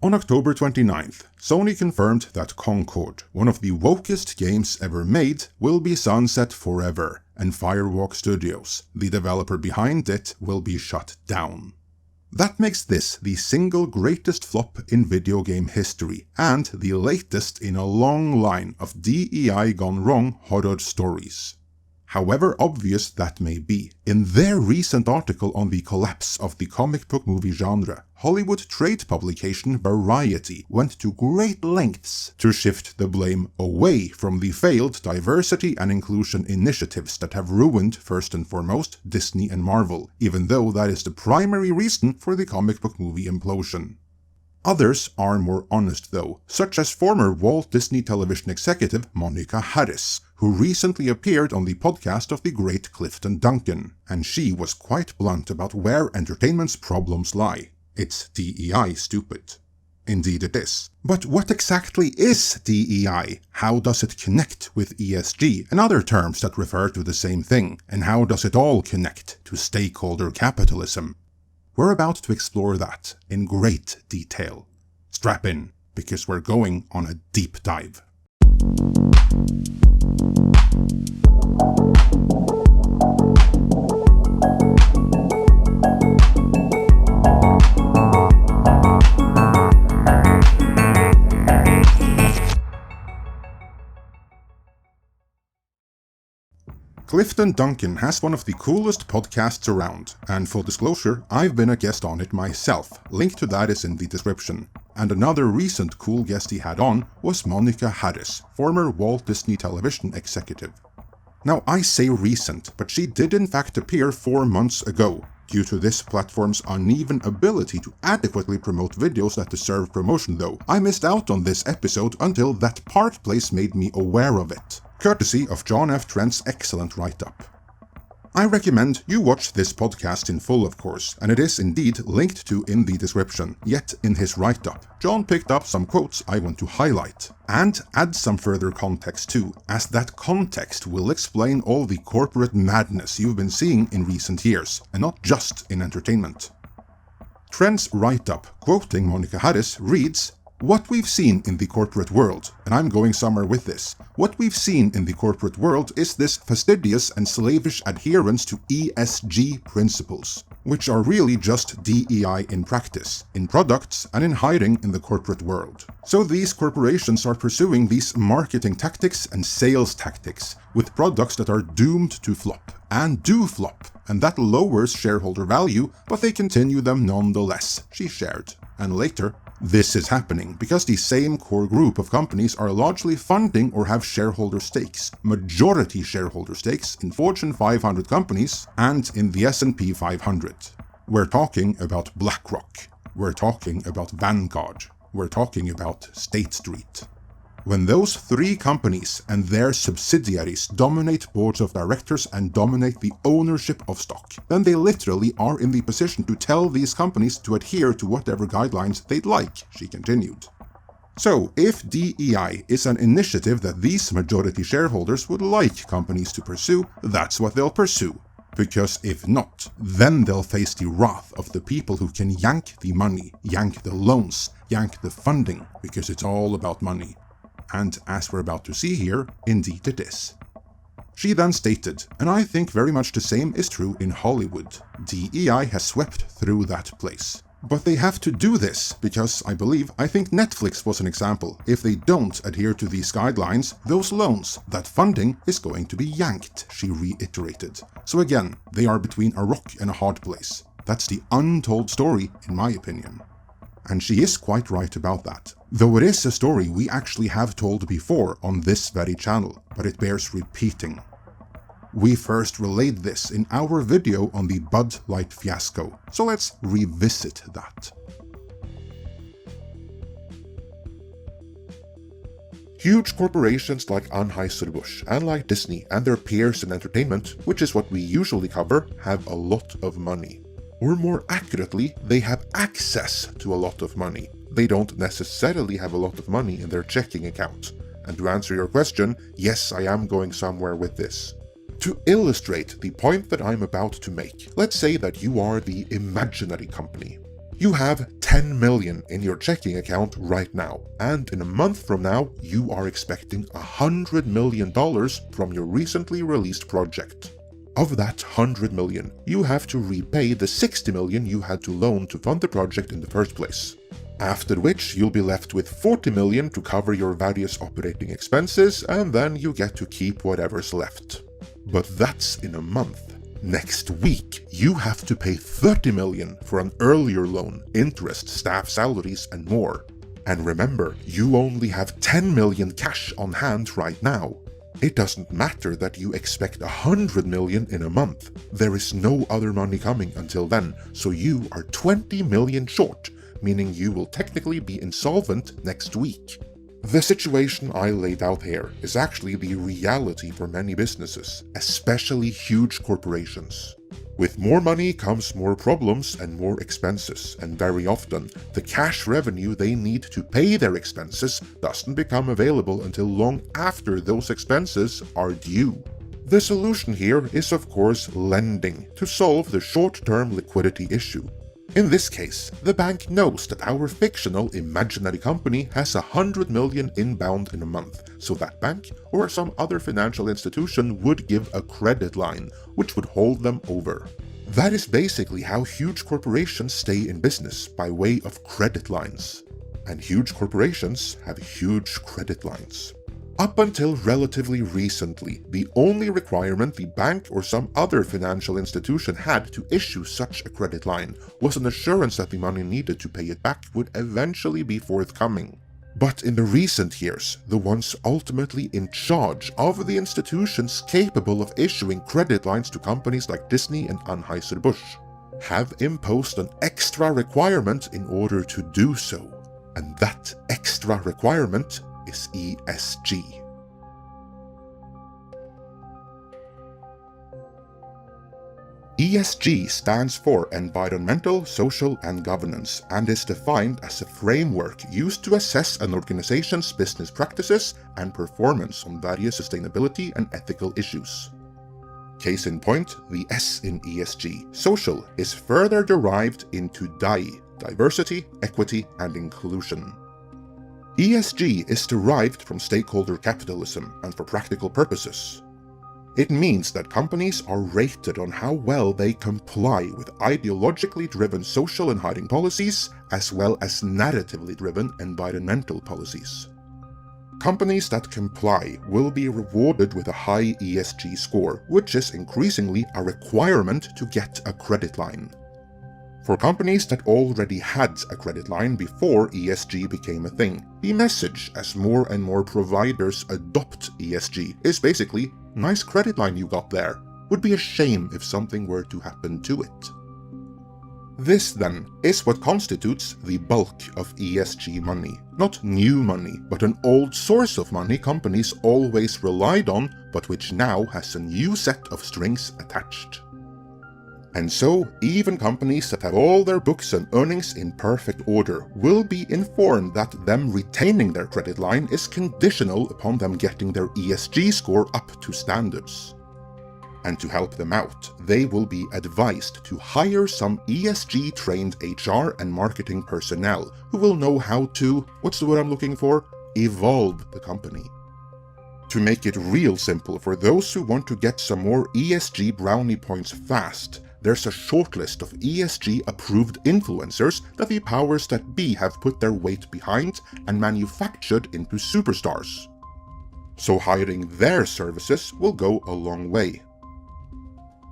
On October 29th, Sony confirmed that Concord, one of the wokest games ever made, will be sunset forever, and Firewalk Studios, the developer behind it, will be shut down. That makes this the single greatest flop in video game history, and the latest in a long line of DEI gone wrong horror stories. However obvious that may be, in their recent article on the collapse of the comic book movie genre, Hollywood trade publication Variety went to great lengths to shift the blame away from the failed diversity and inclusion initiatives that have ruined, first and foremost, Disney and Marvel, even though that is the primary reason for the comic book movie implosion. Others are more honest though, such as former Walt Disney Television executive Monica Harris, who recently appeared on the podcast of the great Clifton Duncan, and she was quite blunt about where entertainment's problems lie. It's DEI, stupid. Indeed it is. But what exactly is DEI? How does it connect with ESG and other terms that refer to the same thing? And how does it all connect to stakeholder capitalism? We're about to explore that in great detail. Strap in, because we're going on a deep dive. Clifton Duncan has one of the coolest podcasts around, and full disclosure, I've been a guest on it myself. Link to that is in the description. And another recent cool guest he had on was Monica Harris, former Walt Disney Television executive. Now I say recent, but she did in fact appear 4 months ago. Due to this platform's uneven ability to adequately promote videos that deserve promotion though, I missed out on this episode until that part place made me aware of it. Courtesy of John F. Trent's excellent write-up. I recommend you watch this podcast in full of course, and it is indeed linked to in the description, yet in his write-up, John picked up some quotes I want to highlight, and add some further context too, as that context will explain all the corporate madness you've been seeing in recent years, and not just in entertainment. Trent's write-up, quoting Monica Harris, reads, "What we've seen in the corporate world, and I'm going somewhere with this, what we've seen in the corporate world is this fastidious and slavish adherence to ESG principles, which are really just DEI in practice, in products and in hiding in the corporate world. So these corporations are pursuing these marketing tactics and sales tactics, with products that are doomed to flop, and do flop, and that lowers shareholder value, but they continue them nonetheless," she shared. And later, "This is happening because the same core group of companies are largely funding or have shareholder stakes, majority shareholder stakes in Fortune 500 companies and in the S&P 500. We're talking about BlackRock. We're talking about Vanguard. We're talking about State Street. When those 3 companies and their subsidiaries dominate boards of directors and dominate the ownership of stock, then they literally are in the position to tell these companies to adhere to whatever guidelines they'd like," she continued. So, if DEI is an initiative that these majority shareholders would like companies to pursue, that's what they'll pursue. Because if not, then they'll face the wrath of the people who can yank the money, yank the loans, yank the funding, because it's all about money. And as we're about to see here, indeed it is. She then stated, and I think very much the same is true in Hollywood. DEI has swept through that place. But they have to do this, because I think Netflix was an example. If they don't adhere to these guidelines, those loans, that funding is going to be yanked, she reiterated. So again, they are between a rock and a hard place. That's the untold story, in my opinion. And she is quite right about that. Though it is a story we actually have told before on this very channel, but it bears repeating. We first relayed this in our video on the Bud Light fiasco, so let's revisit that. Huge corporations like Anheuser-Busch and like Disney and their peers in entertainment, which is what we usually cover, have a lot of money. Or more accurately, they have access to a lot of money. They don't necessarily have a lot of money in their checking account. And to answer your question, yes, I am going somewhere with this. To illustrate the point that I'm about to make, let's say that you are the imaginary company. You have $10 10 million in your checking account right now, and in a month from now, you are expecting $100 million from your recently released project. Of that 100 million, you have to repay the 60 million you had to loan to fund the project in the first place. After which, you'll be left with 40 million to cover your various operating expenses, and then you get to keep whatever's left. But that's in a month. Next week, you have to pay 30 million for an earlier loan, interest, staff salaries, and more. And remember, you only have 10 million cash on hand right now. It doesn't matter that you expect 100 million in a month. There is no other money coming until then, so you are 20 million short, meaning you will technically be insolvent next week. The situation I laid out here is actually the reality for many businesses, especially huge corporations. With more money comes more problems and more expenses, and very often, the cash revenue they need to pay their expenses doesn't become available until long after those expenses are due. The solution here is of course lending to solve the short-term liquidity issue. In this case, the bank knows that our fictional imaginary company has 100 million inbound in a month, so that bank or some other financial institution would give a credit line, which would hold them over. That is basically how huge corporations stay in business, by way of credit lines. And huge corporations have huge credit lines. Up until relatively recently, the only requirement the bank or some other financial institution had to issue such a credit line was an assurance that the money needed to pay it back would eventually be forthcoming. But in the recent years, the ones ultimately in charge of the institutions capable of issuing credit lines to companies like Disney and Anheuser-Busch have imposed an extra requirement in order to do so. And that extra requirement is ESG. ESG stands for Environmental, Social and Governance, and is defined as a framework used to assess an organization's business practices and performance on various sustainability and ethical issues. Case in point, the S in ESG, social, is further derived into DEI, diversity, equity and inclusion. ESG is derived from stakeholder capitalism, and for practical purposes, it means that companies are rated on how well they comply with ideologically driven social and hiring policies, as well as narratively driven environmental policies. Companies that comply will be rewarded with a high ESG score, which is increasingly a requirement to get a credit line. For companies that already had a credit line before ESG became a thing, the message as more and more providers adopt ESG is basically, nice credit line you got there. Would be a shame if something were to happen to it. This, then, is what constitutes the bulk of ESG money. Not new money, but an old source of money companies always relied on, but which now has a new set of strings attached. And so, even companies that have all their books and earnings in perfect order will be informed that them retaining their credit line is conditional upon them getting their ESG score up to standards. And to help them out, they will be advised to hire some ESG-trained HR and marketing personnel who will know how to, what's the word I'm looking for? Evolve the company. To make it real simple for those who want to get some more ESG brownie points fast, there's a shortlist of ESG-approved influencers that the powers that be have put their weight behind and manufactured into superstars. So hiring their services will go a long way.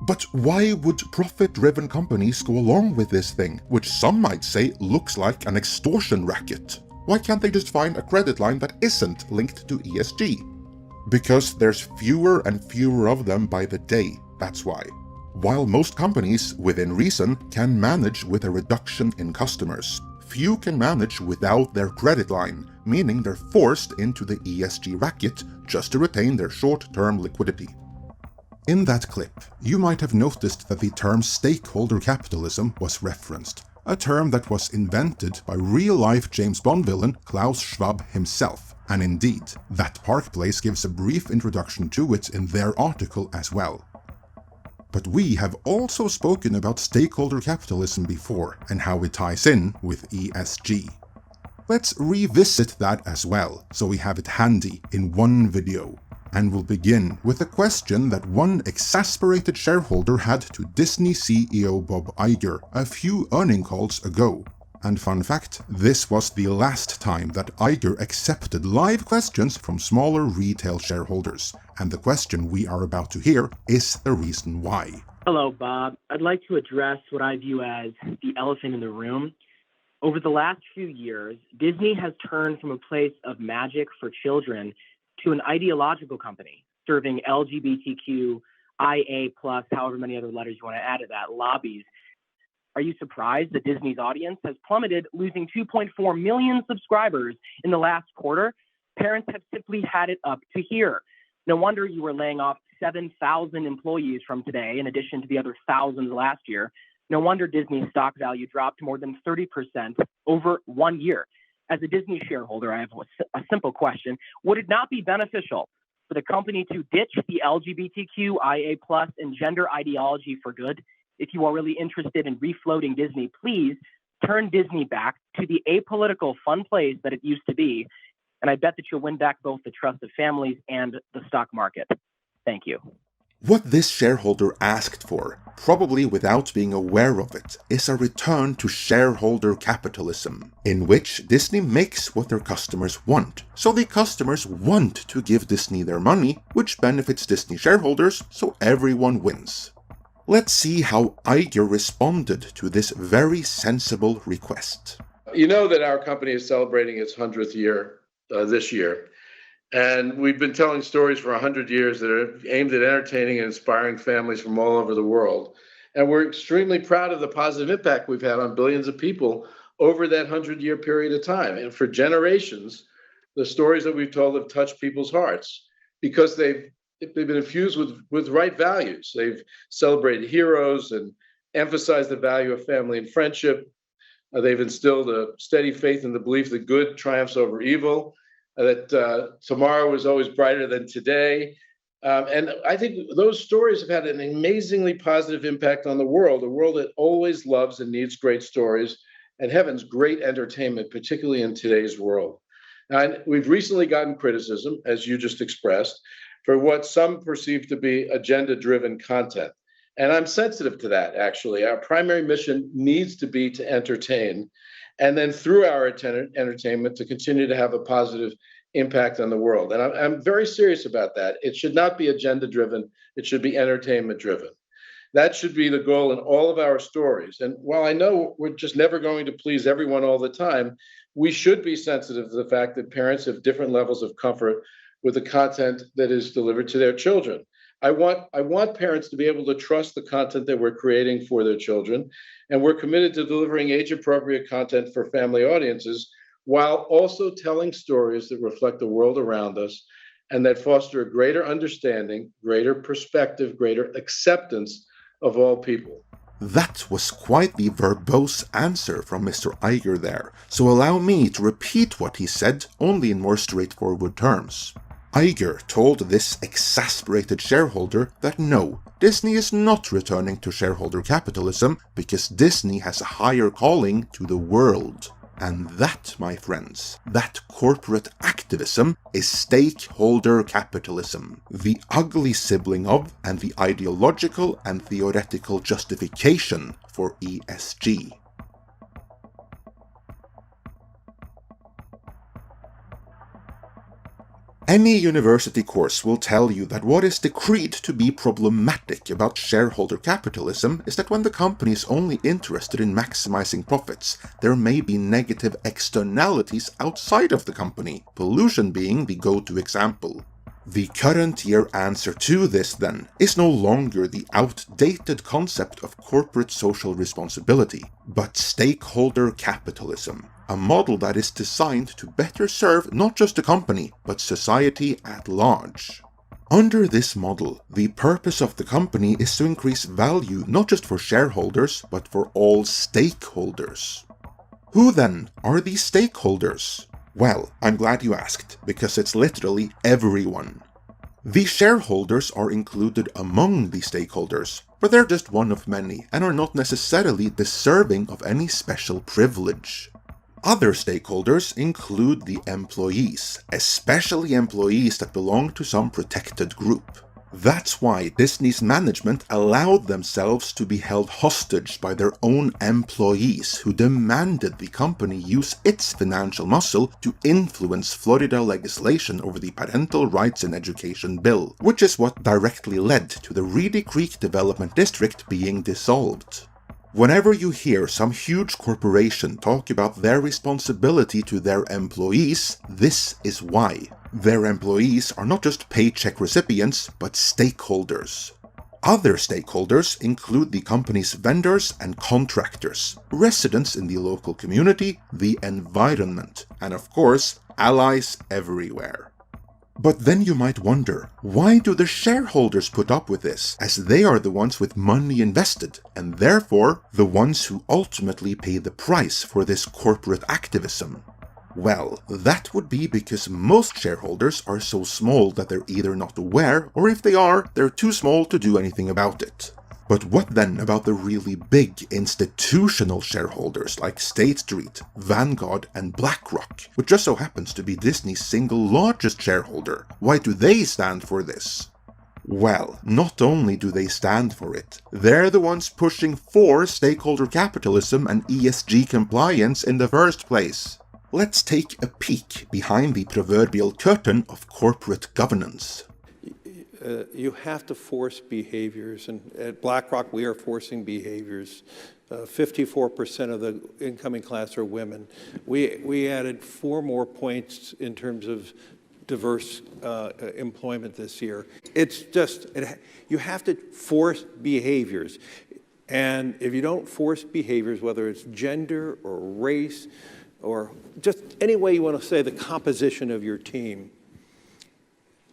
But why would profit-driven companies go along with this thing, which some might say looks like an extortion racket? Why can't they just find a credit line that isn't linked to ESG? Because there's fewer and fewer of them by the day, that's why. While most companies, within reason, can manage with a reduction in customers, few can manage without their credit line, meaning they're forced into the ESG racket just to retain their short-term liquidity. In that clip, you might have noticed that the term stakeholder capitalism was referenced, a term that was invented by real-life James Bond villain Klaus Schwab himself, and indeed, that Park Place gives a brief introduction to it in their article as well. But we have also spoken about stakeholder capitalism before and how it ties in with ESG. Let's revisit that as well, so we have it handy in one video. And we'll begin with a question that one exasperated shareholder had to Disney CEO Bob Iger a few earnings calls ago. And fun fact, this was the last time that Iger accepted live questions from smaller retail shareholders. And the question we are about to hear is the reason why. Hello, Bob. I'd like to address what I view as the elephant in the room. Over the last few years, Disney has turned from a place of magic for children to an ideological company serving LGBTQ, IA+, however many other letters you want to add to that, lobbies. Are you surprised that Disney's audience has plummeted, losing 2.4 million subscribers in the last quarter? Parents have simply had it up to here. No wonder you were laying off 7,000 employees from today, in addition to the other thousands last year. No wonder Disney's stock value dropped more than 30% over 1 year. As a Disney shareholder, I have a simple question. Would it not be beneficial for the company to ditch the LGBTQ, IA+, and gender ideology for good? If you are really interested in refloating Disney, please turn Disney back to the apolitical fun place that it used to be. And I bet that you'll win back both the trust of families and the stock market. Thank you. What this shareholder asked for, probably without being aware of it, is a return to shareholder capitalism, in which Disney makes what their customers want. So the customers want to give Disney their money, which benefits Disney shareholders, so everyone wins. Let's see how Iger responded to this very sensible request. You know that our company is celebrating its 100th year this year. And we've been telling stories for 100 years that are aimed at entertaining and inspiring families from all over the world. And we're extremely proud of the positive impact we've had on billions of people over that 100-year period of time. And for generations, the stories that we've told have touched people's hearts because they've been infused with right values. They've celebrated heroes and emphasized the value of family and friendship. They've instilled a steady faith in the belief that good triumphs over evil, that tomorrow is always brighter than today. And I think those stories have had an amazingly positive impact on the world, a world that always loves and needs great stories, and heavens, great entertainment, particularly in today's world. And we've recently gotten criticism, as you just expressed, for what some perceive to be agenda-driven content. And I'm sensitive to that, actually. Our primary mission needs to be to entertain, and then through our entertainment to continue to have a positive impact on the world. And I'm very serious about that. It should not be agenda-driven. It should be entertainment-driven. That should be the goal in all of our stories. And while I know we're just never going to please everyone all the time, we should be sensitive to the fact that parents have different levels of comfort with the content that is delivered to their children. I want parents to be able to trust the content that we're creating for their children, and we're committed to delivering age-appropriate content for family audiences while also telling stories that reflect the world around us and that foster a greater understanding, greater perspective, greater acceptance of all people. That was quite the verbose answer from Mr. Iger there, so allow me to repeat what he said, only in more straightforward terms. Iger told this exasperated shareholder that no, Disney is not returning to shareholder capitalism because Disney has a higher calling to the world. And that, my friends, that corporate activism is stakeholder capitalism, the ugly sibling of and the ideological and theoretical justification for ESG. Any university course will tell you that what is decreed to be problematic about shareholder capitalism is that when the company is only interested in maximizing profits, there may be negative externalities outside of the company, pollution being the go-to example. The current year answer to this, then, is no longer the outdated concept of corporate social responsibility, but stakeholder capitalism, a model that is designed to better serve not just the company, but society at large. Under this model, the purpose of the company is to increase value not just for shareholders, but for all stakeholders. Who then are these stakeholders? Well, I'm glad you asked, because it's literally everyone. The shareholders are included among the stakeholders, but they're just one of many and are not necessarily deserving of any special privilege. Other stakeholders include the employees, especially employees that belong to some protected group. That's why Disney's management allowed themselves to be held hostage by their own employees who demanded the company use its financial muscle to influence Florida legislation over the Parental Rights in Education bill, which is what directly led to the Reedy Creek Development District being dissolved. Whenever you hear some huge corporation talk about their responsibility to their employees, this is why. Their employees are not just paycheck recipients, but stakeholders. Other stakeholders include the company's vendors and contractors, residents in the local community, the environment, and of course, allies everywhere. But then you might wonder, why do the shareholders put up with this, as they are the ones with money invested, and therefore the ones who ultimately pay the price for this corporate activism? Well, that would be because most shareholders are so small that they're either not aware, or if they are, they're too small to do anything about it. But what then about the really big institutional shareholders like State Street, Vanguard, and BlackRock, which just so happens to be Disney's single largest shareholder? Why do they stand for this? Well, not only do they stand for it, they're the ones pushing for stakeholder capitalism and ESG compliance in the first place. Let's take a peek behind the proverbial curtain of corporate governance. You have to force behaviors, and at BlackRock we are forcing behaviors. 54% of the incoming class are women. We added 4 more points in terms of diverse employment this year. It's just, you have to force behaviors. And if you don't force behaviors, whether it's gender or race, or just any way you want to say the composition of your team,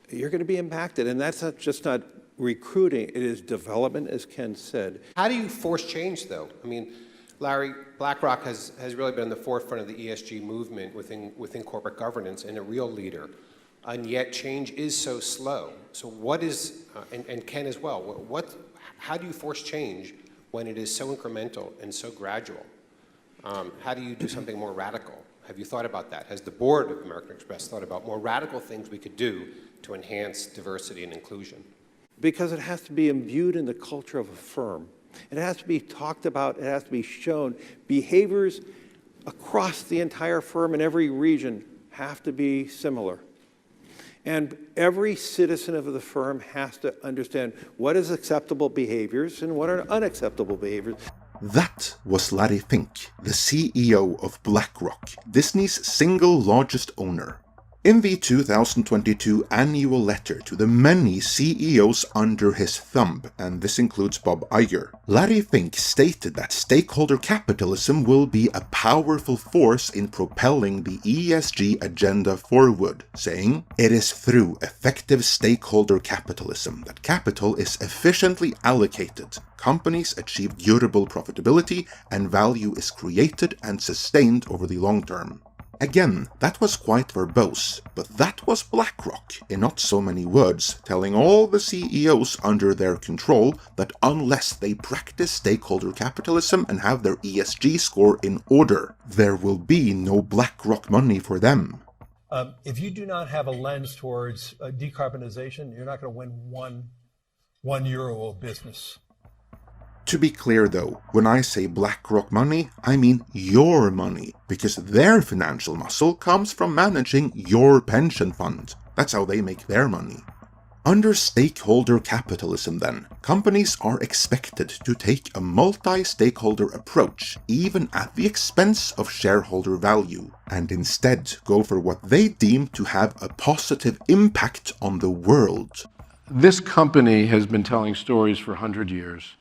you're going to be impacted. And that's not recruiting, it is development, as Ken said. How do you force change, though? I mean, Larry, BlackRock has really been in the forefront of the ESG movement within corporate governance and a real leader. And yet change is so slow. So what is, and Ken as well, how do you force change when it is so incremental and so gradual? How do you do something more radical? Have you thought about that? Has the board of American Express thought about more radical things we could do to enhance diversity and inclusion? Because it has to be imbued in the culture of a firm. It has to be talked about, it has to be shown. Behaviors across the entire firm in every region have to be similar. And every citizen of the firm has to understand what is acceptable behaviors and what are unacceptable behaviors. That was Larry Fink, the CEO of BlackRock, Disney's single largest owner. In the 2022 annual letter to the many CEOs under his thumb, and this includes Bob Iger, Larry Fink stated that stakeholder capitalism will be a powerful force in propelling the ESG agenda forward, saying, "It is through effective stakeholder capitalism that capital is efficiently allocated, companies achieve durable profitability, and value is created and sustained over the long term." Again, that was quite verbose, but that was BlackRock, in not so many words, telling all the CEOs under their control that unless they practice stakeholder capitalism and have their ESG score in order, there will be no BlackRock money for them. If you do not have a lens towards decarbonization, you're not going to win one euro of business. To be clear though, when I say BlackRock money, I mean your money, because their financial muscle comes from managing your pension fund. That's how they make their money. Under stakeholder capitalism then, companies are expected to take a multi-stakeholder approach, even at the expense of shareholder value, and instead go for what they deem to have a positive impact on the world. This company has been telling stories for 100 years.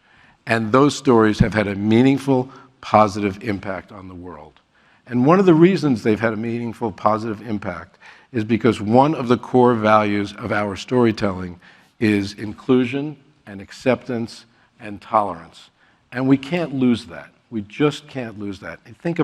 And those stories have had a meaningful, positive impact on the world. And one of the reasons they've had a meaningful, positive impact is because one of the core values of our storytelling is inclusion and acceptance and tolerance. And we can't lose that. We just can't lose that. I think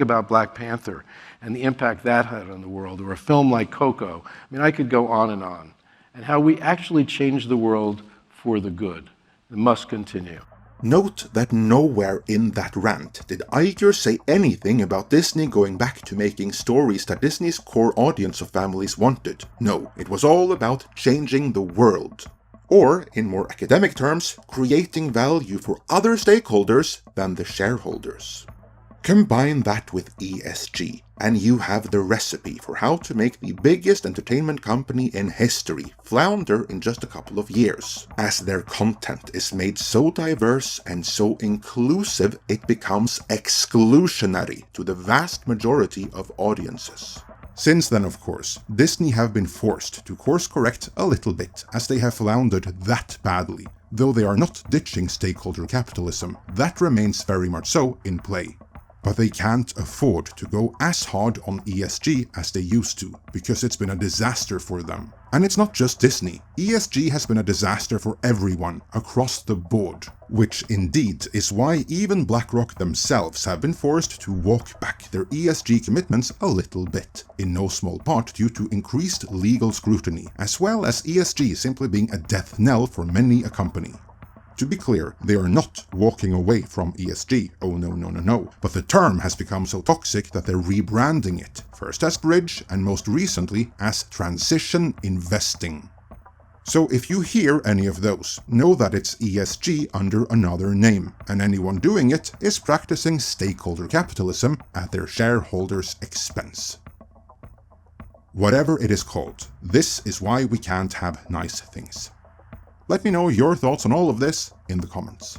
about Black Panther and the impact that had on the world, or a film like Coco. I mean, I could go on and on. and how we actually change the world for the good. It must continue. Note that nowhere in that rant did Iger say anything about Disney going back to making stories that Disney's core audience of families wanted. No, it was all about changing the world. Or, in more academic terms, creating value for other stakeholders than the shareholders. Combine that with ESG, and you have the recipe for how to make the biggest entertainment company in history flounder in just a couple of years, as their content is made so diverse and so inclusive it becomes exclusionary to the vast majority of audiences. Since then, of course, Disney have been forced to course correct a little bit, as they have floundered that badly. Though they are not ditching stakeholder capitalism, that remains very much so in play. But they can't afford to go as hard on ESG as they used to, because it's been a disaster for them. And it's not just Disney. ESG has been a disaster for everyone, across the board. Which indeed is why even BlackRock themselves have been forced to walk back their ESG commitments a little bit, in no small part due to increased legal scrutiny, as well as ESG simply being a death knell for many a company. To be clear, they are not walking away from ESG, oh no, but the term has become so toxic that they're rebranding it, first as Bridge and most recently as Transition Investing. So if you hear any of those, know that it's ESG under another name, and anyone doing it is practicing stakeholder capitalism at their shareholders' expense. Whatever it is called, this is why we can't have nice things. Let me know your thoughts on all of this in the comments.